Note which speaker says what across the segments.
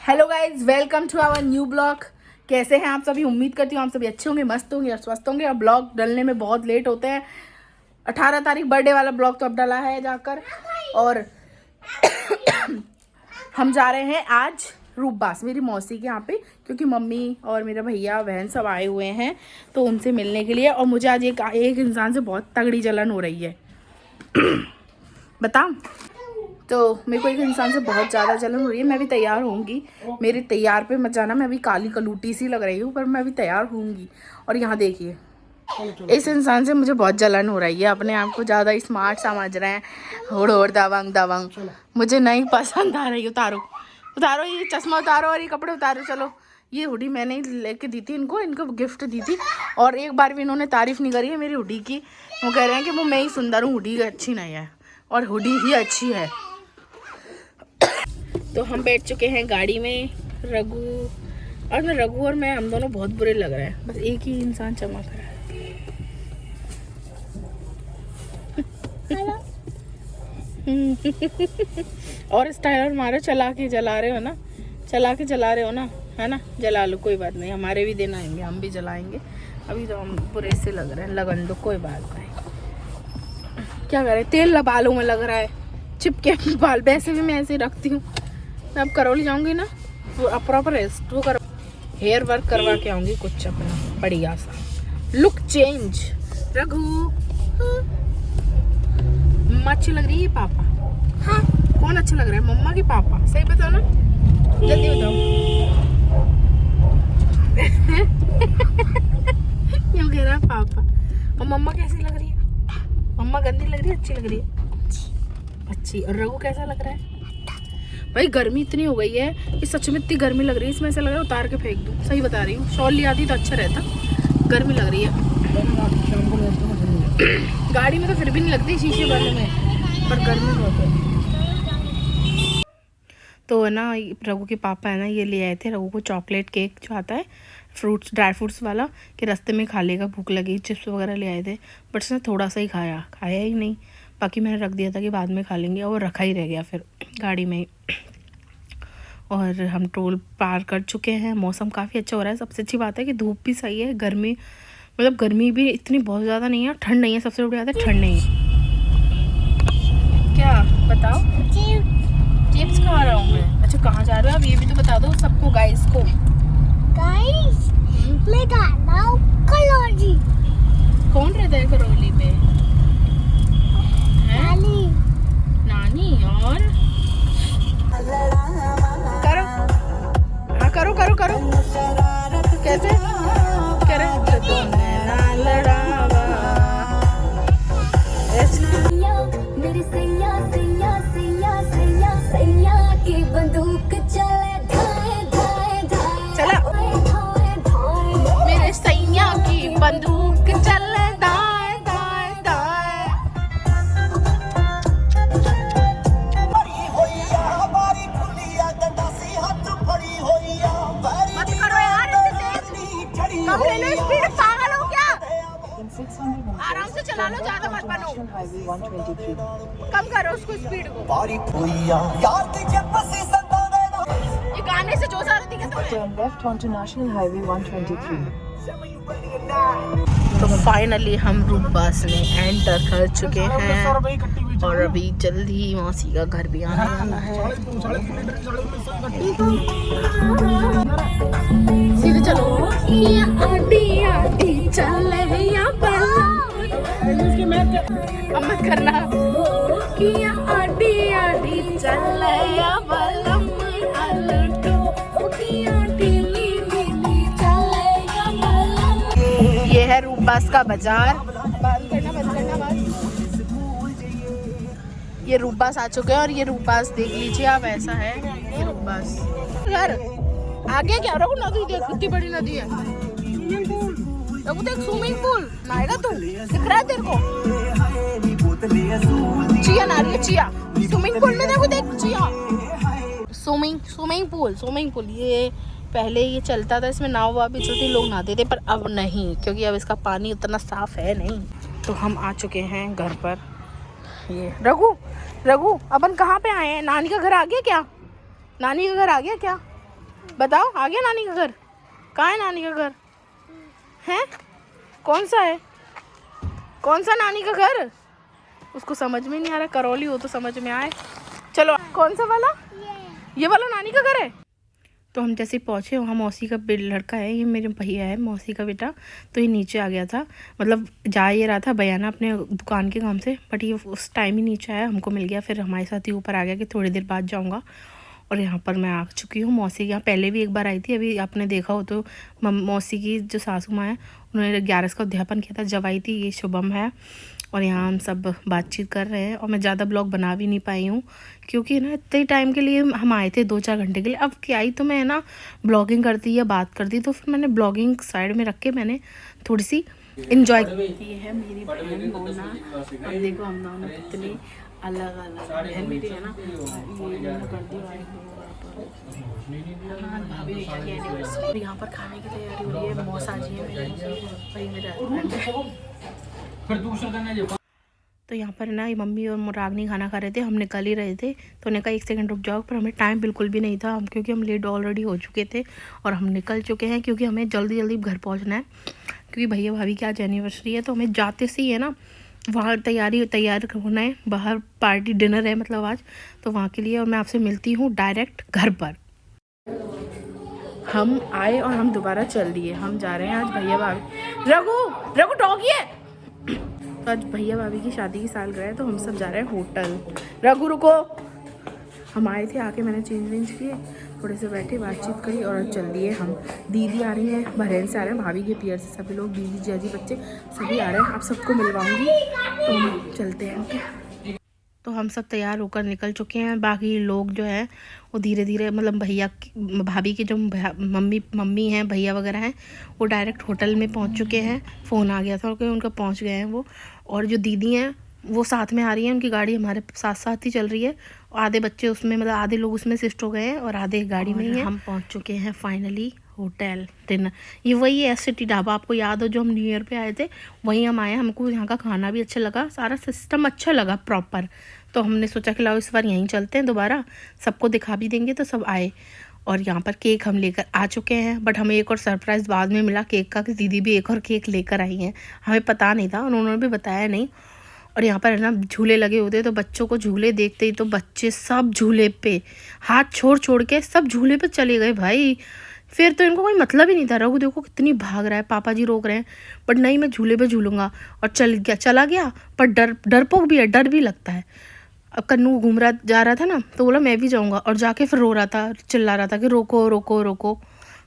Speaker 1: Hello guys, welcome to our new blog. कैसे हैं आप सभी? उम्मीद करती हूँ आप सभी अच्छे होंगे, मस्त होंगे और स्वस्थ होंगे। अब ब्लॉग डलने में बहुत लेट होते हैं। 18 तारीख बर्थडे वाला ब्लॉग तो अब डला है जाकर। और हम जा रहे हैं आज रूपबास मेरी मौसी के यहाँ पे, क्योंकि मम्मी और मेरा भैया बहन सब आए हुए हैं तो उनसे मिलने के लिए। और मुझे आज एक इंसान से बहुत तगड़ी जलन हो रही है। बताऊँ तो मेरे को एक इंसान से बहुत ज़्यादा जलन हो रही है। मैं भी तैयार होंगी, मेरे तैयार पे मत जाना। मैं अभी काली कलूटी सी लग रही हूँ, पर मैं अभी तैयार होंगी। और यहाँ देखिए, इस इंसान से मुझे बहुत जलन हो रही है। अपने आप को ज़्यादा स्मार्ट समझ रहे हैं। होड़ दवंग दवंग मुझे नहीं पसंद आ रही। उतारो उतारो ये चश्मा, उतारो और ये कपड़े उतारो। चलो, ये हुडी मैंने लेके दी थी इनको गिफ्ट दी थी। और एक बार भी इन्होंने तारीफ़ नहीं करी है मेरी हुडी की। वो कह रहे हैं कि वो मैं ही सुंदर हूँ, हुडी अच्छी नहीं है। और हुडी ही अच्छी है। तो हम बैठ चुके हैं गाड़ी में। रघु और मैं, हम दोनों बहुत बुरे लग रहे हैं। बस एक ही इंसान चमक रहा है। और स्टाइलर मारो, चला के जला रहे हो ना, है ना? जला लो, कोई बात नहीं। हमारे भी दिन आएंगे, हम भी जलाएंगे। अभी तो हम बुरे से लग रहे हैं। लगन दो, कोई बात नहीं। क्या करें, तेल बालों में लग रहा है, चिपके बाल। वैसे भी मैं ऐसे रखती हूँ। मैं अब करौली जाऊंगी ना, वो प्रॉपर रेस्ट वो करो, हेयर वर्क करवा के आऊंगी कुछ अपना बढ़िया सा लुक चेंज। रघु मम्मा अच्छी लग रही है पापा? हाँ। कौन अच्छा लग रहा है, मम्मा की पापा? सही बताओ ना, जल्दी बताओ। क्यों कह रहा है पापा? और मम्मा कैसी लग रही है? मम्मा गंदी लग रही है, अच्छी लग रही है? अच्छी। और रघु कैसा लग रहा है? भाई गर्मी इतनी हो गई है कि सच में इतनी गर्मी लग रही है, इसमें ऐसा लग रहा है उतार के फेंक दूँ। सही बता रही हूँ, शॉल ले आती तो अच्छा रहता। गर्मी लग रही है। गाड़ी में तो फिर भी नहीं लगती, शीशे वाले में, पर गर्मी बहुत है। तो है ना, रघु के पापा है ना, ये ले आए थे रघु को चॉकलेट केक जो आता है फ्रूट्स, ड्राई फ्रूट्स वाला, कि रास्ते में खा लेगा, भूख लगी। चिप्स वगैरह ले आए थे, बट उसने थोड़ा सा ही खाया ही नहीं। बाकी मैंने रख दिया था कि बाद में खा लेंगे, और रखा ही रह गया फिर गाड़ी में। और हम टोल पार कर चुके हैं। मौसम काफ़ी अच्छा हो रहा है। सबसे अच्छी बात है कि धूप भी सही है। गर्मी मतलब गर्मी भी इतनी बहुत ज़्यादा नहीं है, ठंड नहीं है। सबसे बड़ी बात है, ठंड नहीं है। क्या बताओ? चिप्स खा रहा हूँ मैं। अच्छा, कहाँ जा रहे हो आप, ये भी तो बता दो सबको, गाइस को। गाइस मैं जा रहा हूँ करौली। कौन रहता है करौली में? नानी। नानी। और करो, हाँ करो करो करो। कैसे कह रहे? मेरी सैया सैया सैया सैया सैया की बंदूक चले धाए धाए धाए। चला, मेरे सैया की बंदूक चले धाए धाए धाए। मत करो यार कम ले लो स्पीड, पागल हो क्या? आराम से चला लो, ज्यादा मत बनो। कम करो उसको स्पीड को। ये गाने से जो सारा दिखे तो फाइनली हम रूपबास में एंटर कर चुके हैं। और अभी जल्द ही मौसी का घर भी आने वाला है। सीधे चलो। अब मत करना। ये है रूपबास का बाजार। बंद करना। ये रूपबास आ चुके हैं। और ये रूपबास देख लीजिए आप, ऐसा है ये रूपबास। यार आगे क्या रघु, नदी देख कितनी बड़ी नदी है। रघु देख, स्विमिंग पूल नहाएगा तू? दिख रहा है तेरे को? चिया ना रही है, चिया स्विमिंग पूल में। देखो देख, चिया स्विमिंग पूल। ये पहले ये चलता था, इसमें नाव वाव भी चलती, लोग नहाते थे, पर अब नहीं, क्योंकि अब इसका पानी उतना साफ है नहीं। तो हम आ चुके हैं घर पर। ये रघु अपन कहाँ पे आए हैं? नानी का घर आ गया क्या? बताओ आ गया नानी का घर? कहाँ है नानी का घर? है कौन सा है? कौन सा नानी का घर? उसको समझ में नहीं आ रहा, करौली हो तो समझ में आए। चलो कौन सा वाला? ये वाला नानी का घर है। तो हम जैसे पहुँचे वहाँ मौसी का लड़का है, ये मेरे भैया है मौसी का बेटा, तो ये नीचे आ गया था, मतलब जा ये रहा था बयाना अपने दुकान के काम से, बट ये उस टाइम ही नीचे आया, हमको मिल गया, फिर हमारे साथ ही ऊपर आ गया कि थोड़ी देर बाद जाऊँगा। और यहाँ पर मैं आ चुकी हूँ मौसी के यहाँ, पहले भी एक बार आई थी, अभी आपने देखा हो तो मौसी की जो सासू माँ है उन्होंने 11 का उद्यापन किया था, जब आई थी। ये शुभम है और यहाँ हम सब बातचीत कर रहे हैं, और मैं ज़्यादा ब्लॉग बना भी नहीं पाई हूँ क्योंकि ना इतने टाइम के लिए हम आए थे, 2-4 घंटे के लिए। अब क्या आई तो मैं ना ब्लॉगिंग करती या बात करती, तो फिर मैंने ब्लॉगिंग साइड में रख के मैंने थोड़ी सी इंजॉय की। ये है मेरी बहन मोना, और देखो हम दोनों कितने अलग अलग बहन मेरी है ना। ये कर दी भाभी भैया की एनिवर्सरी, यहाँ पर खाने की तैयारी हो रही है। मौसा जी है मेरे, वही मेरा हस्बैंड है। तो यहाँ पर ना ये मम्मी और रागनी खाना खा रहे थे, हम निकल ही रहे थे, तो उन्होंने कहा 1 सेकंड रुक जाओ, पर हमें टाइम बिल्कुल भी नहीं था, हम क्योंकि हम लेट ऑलरेडी हो चुके थे और हम निकल चुके हैं क्योंकि हमें जल्दी जल्दी घर पहुँचना है, क्योंकि भैया भाभी की आज एनिवर्सरी है। तो हमें जाते से ही है ना वहाँ तैयार होना है, बाहर पार्टी डिनर है मतलब आज, तो वहाँ के लिए। और मैं आपसे मिलती हूँ डायरेक्ट घर पर। हम आए और हम दोबारा चल दिए, हम जा रहे हैं आज भैया भाभी। रघु डॉगी है। आज भैया भाभी की शादी की सालगिरह है, तो हम सब जा रहे हैं होटल। रघु रुको। हम आए थे, आके मैंने चेंज वेंज किए, थोड़े से बैठे बातचीत करी और चल दिए हम। दीदी आ रही है, बहन से आ रहे हैं, भाभी के पियर से सभी लोग, दीदी जाजी बच्चे सभी आ रहे हैं, आप सबको मिलवाऊंगी। तो हम चलते हैं। ओके, तो हम सब तैयार होकर निकल चुके हैं। बाकी लोग जो है वो धीरे धीरे, मतलब भैया भाभी के जो मम्मी हैं, भैया वगैरह हैं, वो डायरेक्ट होटल में पहुंच चुके हैं। फ़ोन आ गया था कि उनका पहुंच गए हैं वो। और जो दीदी हैं वो साथ में आ रही हैं, उनकी गाड़ी हमारे साथ साथ ही चल रही है। आधे बच्चे उसमें, मतलब आधे लोग उसमें शिफ्ट हो गए हैं और आधे गाड़ी में ही हैं। हम पहुँच चुके हैं फाइनली होटल डिनर। ये वही है सिटी ढाबा, आपको याद हो जो हम न्यू ईयर पे आए थे, वहीं हम आए। हमको यहाँ का खाना भी अच्छा लगा, सारा सिस्टम अच्छा लगा प्रॉपर, तो हमने सोचा कि लाओ इस बार यहीं चलते हैं दोबारा, सबको दिखा भी देंगे। तो सब आए और यहाँ पर केक हम लेकर आ चुके हैं, बट हमें एक और सरप्राइज़ बाद में मिला केक का, कि दीदी भी एक और केक लेकर आई हैं। हमें पता नहीं था, उन्होंने भी बताया नहीं। और यहाँ पर है ना झूले लगे होते, तो बच्चों को झूले देखते ही तो बच्चे सब झूले पे हाथ छोड़ के सब झूले पे चले गए भाई। फिर तो इनको कोई मतलब ही नहीं था। रघु देखो कितनी भाग रहा है, पापा जी रोक रहे हैं, बट नहीं मैं झूले पे झूलूंगा। और चला गया, पर डरपोक भी है, डर भी लगता है। अब कन्नू जा रहा था ना, तो बोला मैं भी जाऊँगा, और जाके फिर रो रहा था, चिल्ला रहा था कि रोको रोको रोको।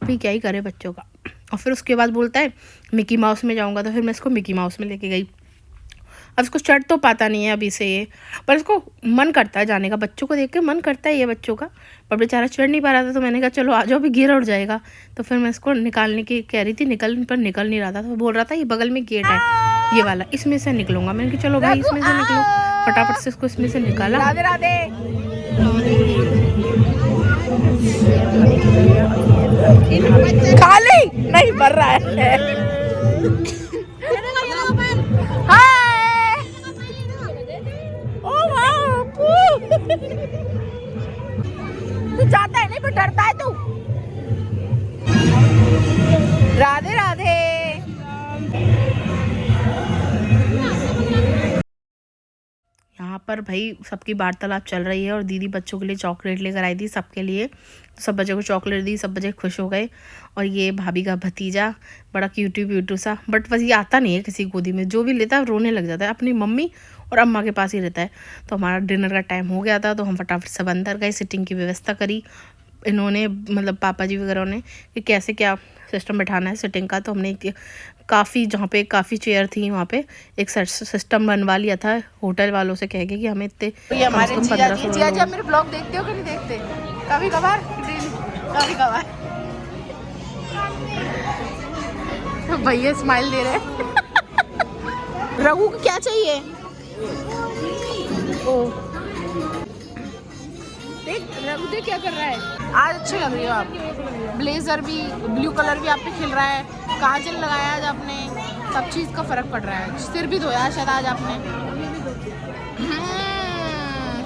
Speaker 1: अभी क्या ही करे बच्चों का। और फिर उसके बाद बोलता है मिकी माउस में जाऊँगा, तो फिर मैं इसको मिकी माउस में लेके गई। अब इसको चढ़ तो पाता नहीं है अभी से ये, पर इसको मन करता है जाने का, बच्चों को देख के मन करता है ये बच्चों का, पर बेचारा चढ़ नहीं पा रहा था। तो मैंने कहा चलो आ जाओ, अभी गिर उड़ जाएगा। तो फिर मैं इसको निकालने की कह रही थी, पर निकल नहीं रहा था। तो बोल रहा था ये बगल में गेट है ये वाला, इसमें से निकलूंगा। मैंने कहा चलो भाई इसमें से निकलो, फटाफट से इसको इसमें से निकाला। राधे राधे। खाली नहीं भर रहा है। तू जाता है नहीं, पर डरता है तू। राधे राधे। यहाँ पर भाई सबकी वार्तालाप चल रही है, और दीदी बच्चों के लिए चॉकलेट लेकर आई थी सबके लिए, तो सब बच्चों को चॉकलेट दी, सब बच्चे खुश हो गए। और ये भाभी का भतीजा बड़ा क्यूटू सा, बट बस ये आता नहीं है किसी गोदी में, जो भी लेता है रोने लग जाता है, अपनी मम्मी और अम्मा के पास ही रहता है। तो हमारा डिनर का टाइम हो गया था, तो हम फटाफट सब अंदर गए, सिटिंग की व्यवस्था करी इन्होंने, मतलब पापा जी वगैरह ने, कि कैसे क्या सिस्टम बैठाना है सिटिंग का। तो हमने काफ़ी, जहाँ पे काफ़ी चेयर थी वहाँ पे एक सिस्टम बनवा लिया था होटल वालों से, कह के कि हमें इतने। ये हमारे जिया जी, आप मेरे ब्लॉग देखते हो कि नहीं देखते? कभी कभार, कभी कभार। भैया स्माइल दे रहे हैं। रघु को क्या चाहिए? ओ देख रघु देख क्या कर रहा है। आज अच्छे लग रही हो आप, ब्लेजर भी ब्लू कलर भी आप पे खिल रहा है, काजल लगाया आज आपने, सब चीज़ का फर्क पड़ रहा है। सिर भी धोया शायद आज आपने।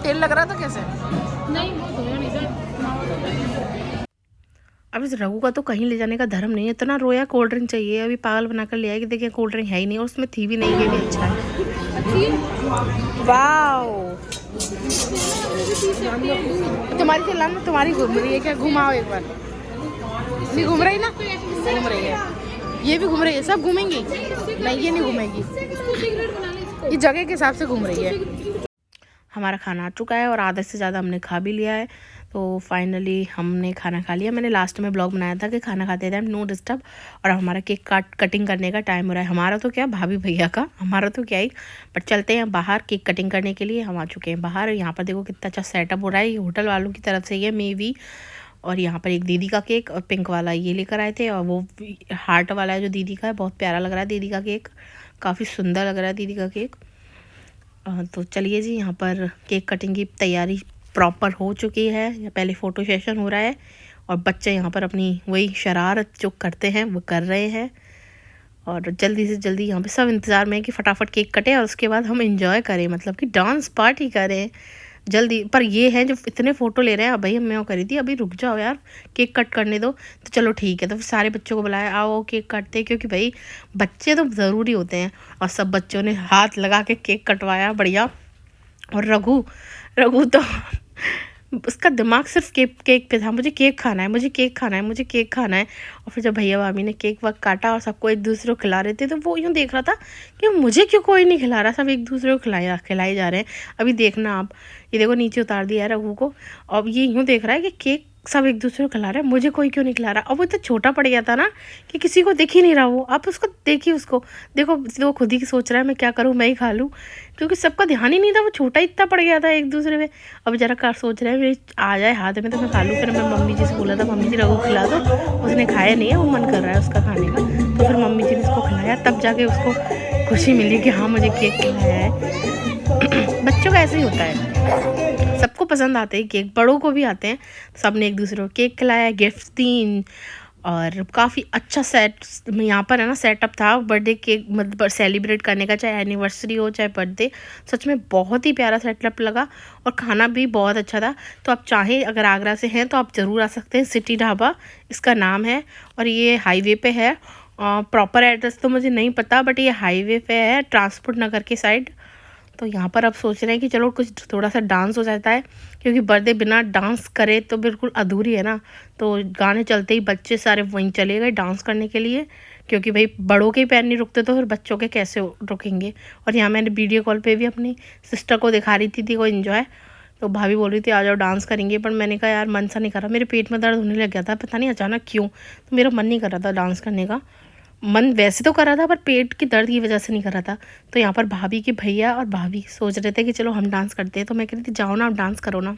Speaker 1: तेल लग रहा था कैसे? नहीं वो धोया नहीं था। अब इस रघु का तो कहीं ले जाने का धर्म नहीं है, इतना रोया कोल्ड ड्रिंक चाहिए, अभी पागल बनाकर ले आया कि देखिए कोल्ड ड्रिंक है ही नहीं और उसमें थी भी नहीं, ये भी अच्छा है। वाओ तुम्हारी चलान में तुम्हारी घूम रही है क्या? घुमाओ एक बार। नहीं घूम रही ना, घूम रही है, ये भी घूम रही है, सब घूमेंगी। नहीं ये नहीं घूमेगी, ये जगह के हिसाब से घूम रही है। हमारा खाना आ चुका है और आधे से ज़्यादा हमने खा भी लिया है। तो फाइनली हमने खाना खा लिया। मैंने लास्ट में ब्लॉग बनाया था कि खाना खाते टाइम नो डिस्टर्ब, और हमारा केक कटिंग करने का टाइम हो रहा है। हमारा तो क्या, भाभी भैया का, हमारा तो क्या ही, बट चलते हैं बाहर केक कटिंग करने के लिए। हम आ चुके हैं बाहर। यहाँ पर देखो कितना अच्छा सेटअप हो रहा है, ये होटल वालों की तरफ से ये मे बी। और यहाँ पर एक दीदी का केक और पिंक वाला ये लेकर आए थे, और वो हार्ट वाला है जो दीदी का है, बहुत प्यारा लग रहा है दीदी का केक, काफ़ी सुंदर लग रहा है दीदी का केक। तो चलिए जी, यहाँ पर केक कटिंग की तैयारी प्रॉपर हो चुकी है। पहले फ़ोटो सेशन हो रहा है और बच्चे यहाँ पर अपनी वही शरारत जो करते हैं वो कर रहे हैं। और जल्दी से जल्दी यहाँ पे सब इंतज़ार में है कि फटाफट केक कटे और उसके बाद हम इंजॉय करें, मतलब कि डांस पार्टी करें जल्दी। पर ये है जो इतने फ़ोटो ले रहे हैं, भाई मैं करी थी अभी रुक जाओ यार, केक कट करने दो। तो चलो ठीक है, तो फिर सारे बच्चों को बुलाया, आओ केक काटते, क्योंकि भाई बच्चे तो ज़रूरी होते हैं। और सब बच्चों ने हाथ लगा के केक कटवाया बढ़िया। और रघु तो उसका दिमाग सिर्फ केक पे था, मुझे केक खाना है, मुझे केक खाना है, मुझे केक खाना है। और फिर जब भैया भाभी ने केक वक काटा और सबको एक दूसरे को खिला रहे थे, तो वो यूँ देख रहा था कि मुझे क्यों कोई नहीं खिला रहा, सब एक दूसरे को खिलाए जा रहे हैं। अभी देखना आप, ये देखो नीचे उतार दिया है रघु को, अब ये यूँ देख रहा है कि केक सब एक दूसरे को खिला रहे हैं, मुझे कोई क्यों नहीं खिला रहा। अब वो इतना छोटा पड़ गया था ना कि किसी को दिख ही नहीं रहा वो। आप उसको देखिए, उसको देखो, वो खुद ही सोच रहा है मैं क्या करूँ, मैं ही खा लूँ, क्योंकि सबका ध्यान ही नहीं था, वो छोटा इतना पड़ गया था एक दूसरे में। अब जरा कार सोच रहा है मेरी आ जाए हाथ में तो मैं खा लूँ। फिर मैं मम्मी जी से बोला था, मम्मी जी रघु खिला दो, उसने खाया नहीं है, वो मन कर रहा है उसका खाने का। तो फिर मम्मी जी ने उसको खिलाया, तब जाके उसको खुशी मिली कि हाँ मुझे केक खिलाया है। बच्चों का ऐसे ही होता है, सबको पसंद आते हैं केक, बड़ों को भी आते हैं। सब ने एक दूसरे को केक खिलाया, गिफ्ट दी, और काफ़ी अच्छा सेट यहाँ पर है ना सेटअप था बर्थडे केक मतलब सेलिब्रेट करने का, चाहे एनिवर्सरी हो चाहे बर्थडे। सच में बहुत ही प्यारा सेटअप लगा और खाना भी बहुत अच्छा था। तो आप चाहें अगर आगरा से हैं तो आप ज़रूर आ सकते हैं, सिटी ढाबा इसका नाम है, और ये हाईवे पे है। प्रॉपर एड्रेस तो मुझे नहीं पता, बट ये हाईवे पे है ट्रांसपोर्ट नगर के साइड। तो यहाँ पर अब सोच रहे हैं कि चलो कुछ थोड़ा सा डांस हो जाता है, क्योंकि बर्थडे बिना डांस करे तो बिल्कुल अधूरी है ना। तो गाने चलते ही बच्चे सारे वहीं चले गए डांस करने के लिए, क्योंकि भाई बड़ों के पैर नहीं रुकते तो फिर बच्चों के कैसे रुकेंगे। और यहाँ मैंने वीडियो कॉल पे भी अपनी सिस्टर को दिखा रही थी वो इन्जॉय। तो भाभी बोल रही थी आ जाओ डांस करेंगे, पर मैंने कहा यार मन सा नहीं कर रहा, मेरे पेट में दर्द होने लग गया था, पता नहीं अचानक क्यों, तो मेरा मन नहीं कर रहा था डांस करने का। मन वैसे तो कर रहा था पर पेट की दर्द की वजह से नहीं कर रहा था। तो यहाँ पर भाभी के भैया और भाभी सोच रहे थे कि चलो हम डांस करते हैं, तो मैं कह रही थी जाओ ना आप डांस करो ना।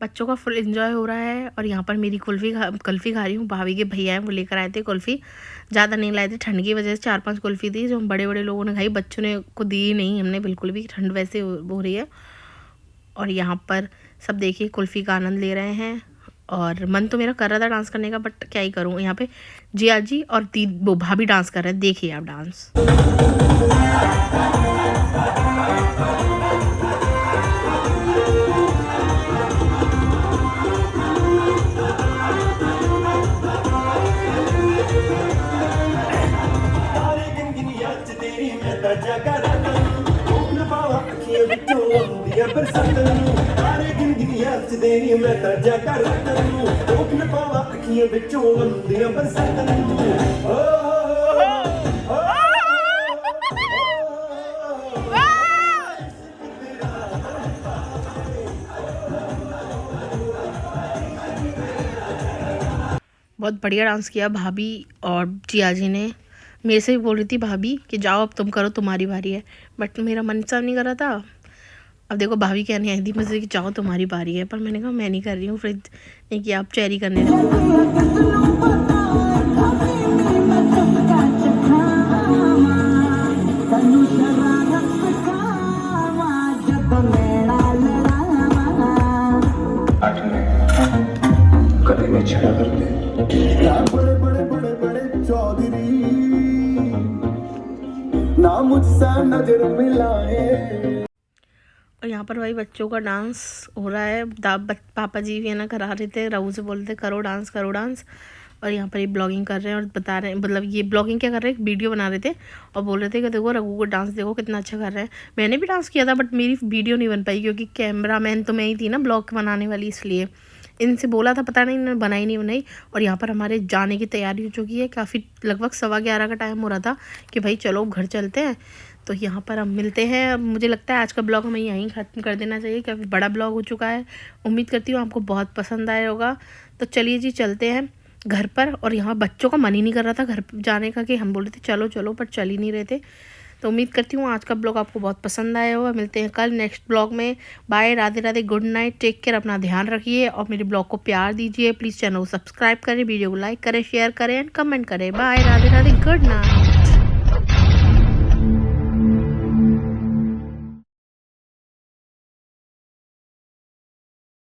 Speaker 1: बच्चों का फुल एंजॉय हो रहा है। और यहाँ पर मेरी कुल्फ़ी खा रही हूँ। भाभी के भैया हैं वो लेकर आए थे कुल्फ़ी, ज़्यादा नहीं लाए थे, ठंड की वजह से 4-5 कुल्फ़ी थी जो हम बड़े बड़े लोगों ने खाई, बच्चों ने को दी नहीं हमने बिल्कुल भी, ठंड वैसे हो रही है। और यहाँ पर सब देखिए कुल्फ़ी का आनंद ले रहे हैं। और मन तो मेरा कर रहा था डांस करने का, बट क्या ही करूँ, यहाँ पे जिया जी और वो भाभी डांस कर रहे हैं, देखिए आप डांस। बहुत बढ़िया डांस किया भाभी और जिया जी ने, मेरे से भी बोल रही थी भाभी कि जाओ अब तुम करो, तुम्हारी बारी है, बट मेरा मन सा नहीं कर रहा था। अब देखो भाभी कहने आई थी मुझसे कि जाओ तुम्हारी बारी है, पर मैंने कहा मैं नहीं कर रही हूँ, फिर नहीं कि आप चेरी करने लगे।
Speaker 2: कभी नहीं छड़ा करते बड़े बड़े बड़े बड़े चौधरी ना मुझसे नजर मिलाए।
Speaker 1: और यहाँ पर भाई बच्चों का डांस हो रहा है। पापा जी भी है ना करा रहे थे, रहू से बोलते करो डांस करो डांस। और यहाँ पर ये ब्लॉगिंग कर रहे हैं और बता रहे हैं, मतलब ये ब्लॉगिंग क्या कर रहे हैं, वीडियो बना रहे थे और बोल रहे थे कि देखो रघु को डांस देखो कितना अच्छा कर रहे हैं। मैंने भी डांस किया था बट मेरी वीडियो नहीं बन पाई क्योंकि कैमरा मैन तो मैं ही थी ना ब्लॉग बनाने वाली, इसलिए इनसे बोला था, पता नहीं इन्होंने बनाई नहीं बनाई। और यहाँ पर हमारे जाने की तैयारी हो चुकी है, काफ़ी लगभग 11:15 का टाइम हो रहा था कि भाई चलो घर चलते हैं। तो यहाँ पर हम मिलते हैं। मुझे लगता है आज का ब्लॉग हमें यहीं ख़त्म कर देना चाहिए, काफ़ी बड़ा ब्लॉग हो चुका है। उम्मीद करती हूँ आपको बहुत पसंद आया होगा। तो चलिए जी चलते हैं घर पर। और यहाँ बच्चों का मन ही नहीं कर रहा था घर जाने का, कि हम बोल रहे थे चलो चलो पर चल ही नहीं रहे थे। तो उम्मीद करती हूँ आज का ब्लॉग आपको बहुत पसंद आया होगा। मिलते हैं कल नेक्स्ट ब्लॉग में। Bye, Radhe Radhe, good night, take care, अपना ध्यान रखिए और मेरे ब्लॉग को प्यार दीजिए। प्लीज़ चैनल को सब्सक्राइब करें, वीडियो को लाइक करें, शेयर करें एंड कमेंट करें। Bye, Radhe Radhe, good night.